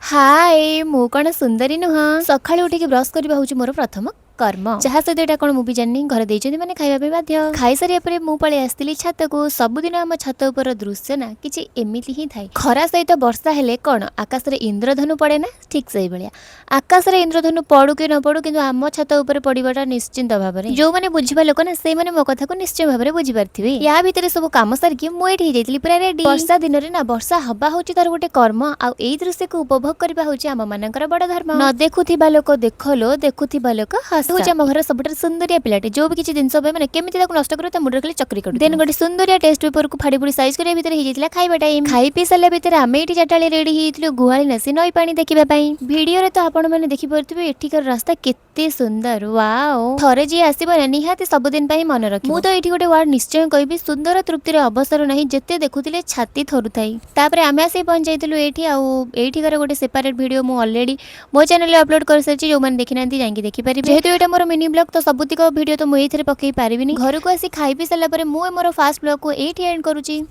हाय मु कण सुंदरी नुह सकाळी उठिकी ब्रश करबा होची मोर प्रथम कर्म जहाँ सहित एटा कौन मुझे जानी घर देइछन्ती माने खाइबा पे बाध्य खाई सारिया परे मु पळे आस्तिली छत को सबुदिन आम छत उपर दृश्य ना किछि एमिति ही थाए खरा सहित वर्षा हेले कौन आकाश रे इंद्रधनु पड़े ना ठीक सही भलिया आकाश रे इंद्रधनु पड़ू कि न पड़ू किंतु आम छत उपर पड़िबाटा निश्चिंत भाबरे जो माने बुझिबा लोक ना से माने मो कथा को निश्चय भाबरे बुझि पारथिबे या भितरे सब काम सार कि मु एठी जाइतली पूरा रेडी वर्षा दिन रे ना वर्षा हबा होची तार गोटे कर्म आ एई दृश्य को उपभोग करबा होची आम मानकर बड़ धर्म न देखुथिबा लोक देखलो देखुथिबा लोक हौच आम घर सब सुंदरिया पिलाटे जो भी किसी जिनस मैंने केमी नष्ट कर मुंडे खाली चक्री कर देन गोटे सुंदरिया टेस्ट पेपर को फाड़ी फुड़ी साइज करिया भितर ही खाइबा टाइम खाई पी सारा भितर आम ये चारटाली रेडी होइतलु गुहाली नसी नई पानी देखिबा पई वीडियो रे तो आपण माने देखि परथिबे एठिकार रास्ता केते सुंदर वाओ थरे जी आसीबो ना निहाती सब दिन पई मन रखि मु तो एठी गोटे वर्ड निश्चय कहबी सुंदर तृप्तिर अवसर नहीं जेते देखुतिले छाती थरुथाई तापरे आमे आसी पहुंच जाइतलु एठी आ एठिकार गोटे सेपरेट वीडियो मु ऑलरेडी मो चैनल रे अपलोड कर सारछि जो माने देखि नांती जांकी देखि पारिबे जेहेतु एटा मोर मिनी ब्लॉग तो सबुतिक वीडियो तो मुझे पकई पारिबिनी घर को आसी खाई पी सारा पर मु मोर फास्ट ब्लॉग को एठी एंड करूची।